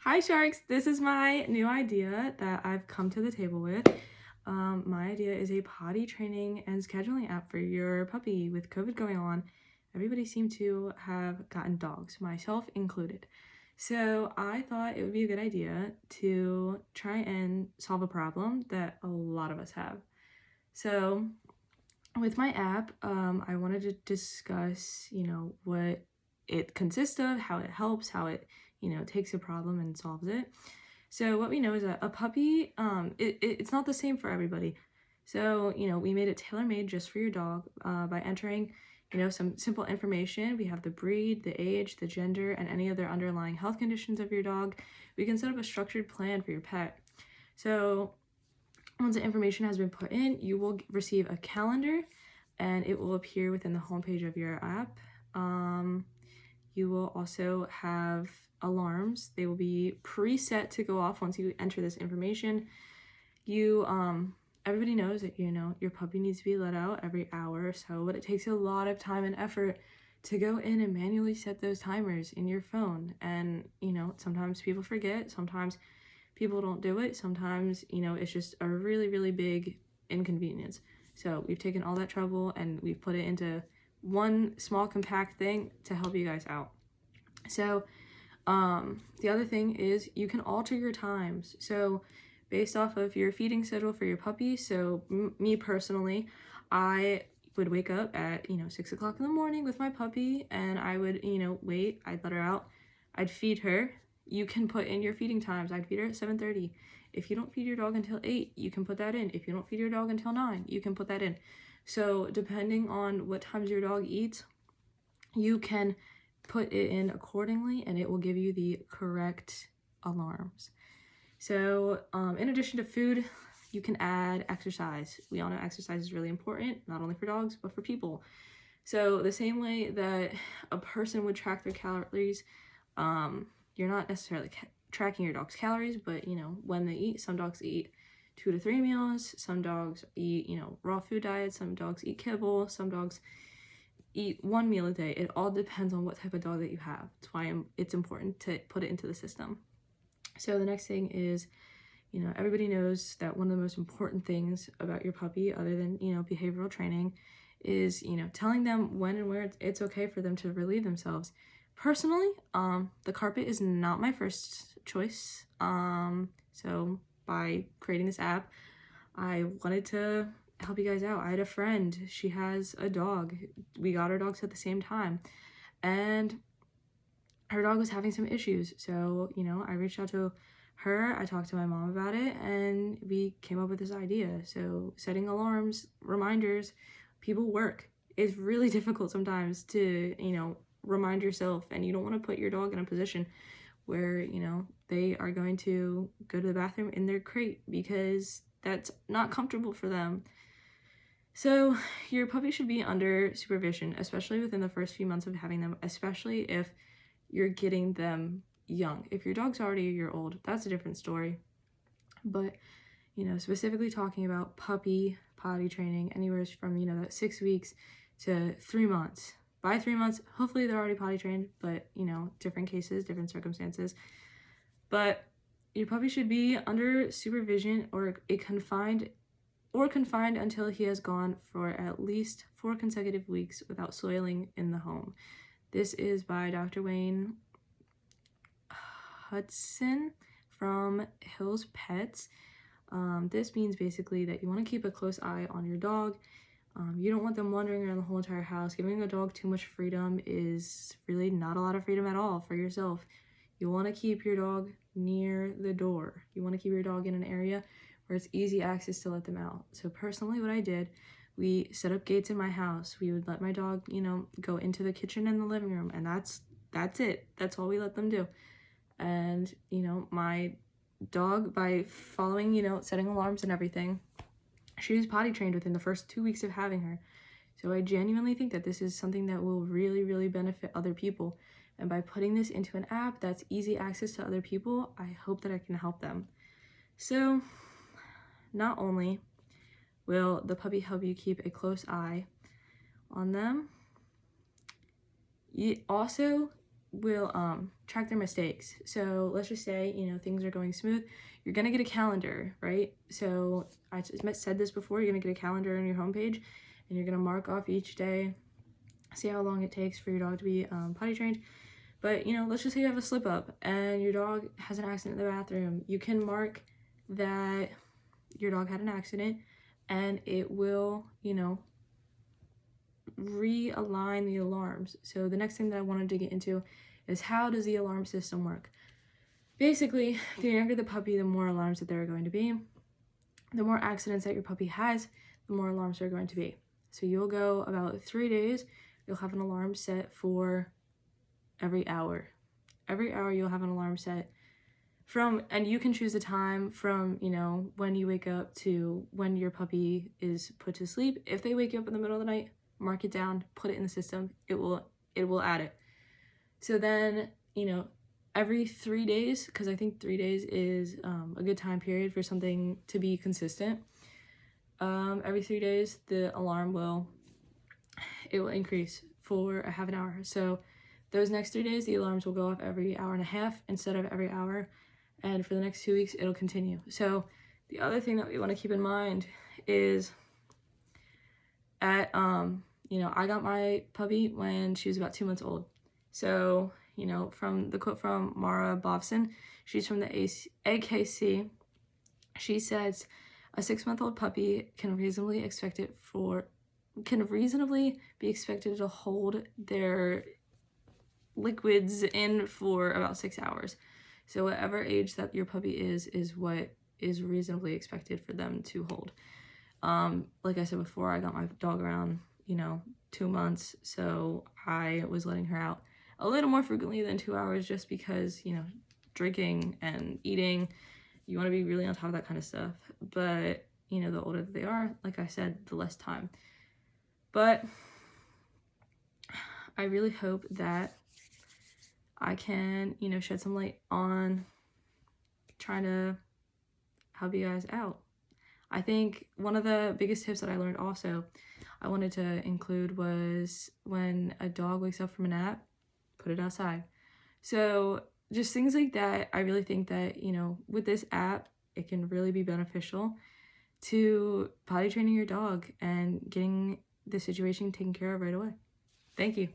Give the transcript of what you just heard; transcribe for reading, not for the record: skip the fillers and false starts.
Hi Sharks, this is my new idea that I've come to the table with. My idea is a potty training and scheduling app for your puppy. With COVID going on, everybody seemed to have gotten dogs, myself included. So I thought it would be a good idea to try and solve a problem that a lot of us have. So with my app, I wanted to discuss, what it consists of, how it helps, how it, takes a problem and solves it. So what we know is that a puppy, it's not the same for everybody. So, we made it tailor-made just for your dog by entering, some simple information. We have the breed, the age, the gender, and any other underlying health conditions of your dog. We can set up a structured plan for your pet. So once the information has been put in, you will receive a calendar and it will appear within the homepage of your app. You will also have alarms. They will be preset to go off once you enter this information. Everybody knows that, your puppy needs to be let out every hour or so, but it takes a lot of time and effort to go in and manually set those timers in your phone. And, sometimes people forget, sometimes people don't do it. Sometimes, it's just a really, really big inconvenience. So we've taken all that trouble and we've put it into one small compact thing to help you guys out. So the other thing is you can alter your times. So based off of your feeding schedule for your puppy. So me personally, I would wake up at, 6 o'clock in the morning with my puppy and I would, wait, I'd let her out. I'd feed her. You can put in your feeding times. I'd feed her at 7:30. If you don't feed your dog until 8, you can put that in. If you don't feed your dog until 9, you can put that in. So depending on what times your dog eats, you can put it in accordingly and it will give you the correct alarms. So in addition to food, you can add exercise. We all know exercise is really important, not only for dogs, but for people. So the same way that a person would track their calories, you're not necessarily tracking your dog's calories, but, when they eat, some dogs eat 2 to 3 meals. Some dogs eat, raw food diets. Some dogs eat kibble. Some dogs eat 1 meal a day. It all depends on what type of dog that you have. That's why it's important to put it into the system. So the next thing is, everybody knows that one of the most important things about your puppy, other than, behavioral training, is, telling them when and where it's okay for them to relieve themselves. Personally, the carpet is not my first choice. So by creating this app, I wanted to help you guys out. I had a friend, she has a dog. We got our dogs at the same time and her dog was having some issues. So, I reached out to her, I talked to my mom about it, and we came up with this idea. So setting alarms, reminders, people work. It's really difficult sometimes to, remind yourself, and you don't want to put your dog in a position where, they are going to go to the bathroom in their crate because that's not comfortable for them. So your puppy should be under supervision, especially within the first few months of having them, especially if you're getting them young. If your dog's already a year old, that's a different story. But, specifically talking about puppy potty training, anywhere from, that 6 weeks to 3 months. By 3 months, hopefully they're already potty trained, but, different cases, different circumstances. But your puppy should be under supervision or confined until he has gone for at least 4 consecutive weeks without soiling in the home. This is by Dr. Wayne Hudson from Hills Pets. This means basically that you want to keep a close eye on your dog. You don't want them wandering around the whole entire house. Giving a dog too much freedom is really not a lot of freedom at all for yourself. You want to keep your dog near the door. You want to keep your dog in an area where it's easy access to let them out. So personally, what I did, we set up gates in my house. We would let my dog, go into the kitchen and the living room, and that's it. That's all we let them do. And, my dog, by following, setting alarms and everything, she was potty trained within the first 2 weeks of having her. So I genuinely think that this is something that will really, really benefit other people. And by putting this into an app that's easy access to other people, I hope that I can help them. So not only will the puppy help you keep a close eye on them, you also will track their mistakes. So let's just say, you know, things are going smooth. You're gonna get a calendar, right? So I just said this before, you're gonna get a calendar on your homepage and you're gonna mark off each day, see how long it takes for your dog to be potty trained. But, you know, let's just say you have a slip up and your dog has an accident in the bathroom. You can mark that your dog had an accident and it will, you know, realign the alarms. So the next thing that I wanted to get into is, how does the alarm system work? Basically, the younger the puppy, the more alarms that there are going to be. The more accidents that your puppy has, the more alarms there are going to be. So you'll go about 3 days, you'll have an alarm set for every hour. Every hour you'll have an alarm set from, and you can choose the time from, you know, when you wake up to when your puppy is put to sleep. If they wake you up in the middle of the night, mark it down, put it in the system, it will add it. So then, you know, every 3 days, because I think 3 days is a good time period for something to be consistent. Every 3 days, the alarm will increase for a half an hour. So those next 3 days, the alarms will go off every hour and a half instead of every hour. And for the next 2 weeks, it'll continue. So the other thing that we want to keep in mind is at, you know, I got my puppy when she was about 2 months old. So, you know, from the quote from Mara Bobson, she's from the AKC, she says, a 6-month-old puppy can reasonably be expected to hold their liquids in for about 6 hours. So whatever age that your puppy is what is reasonably expected for them to hold. Like I said before, I got my dog around, you know, 2 months, so I was letting her out a little more frequently than 2 hours just because, you know, drinking and eating, you want to be really on top of that kind of stuff. But, you know, the older that they are, like I said, the less time. But I really hope that I can, you know, shed some light on trying to help you guys out. I think one of the biggest tips that I learned also, I wanted to include, was when a dog wakes up from a nap, put it outside. So just things like that, I really think that, you know, with this app, it can really be beneficial to potty training your dog and getting the situation taken care of right away. Thank you.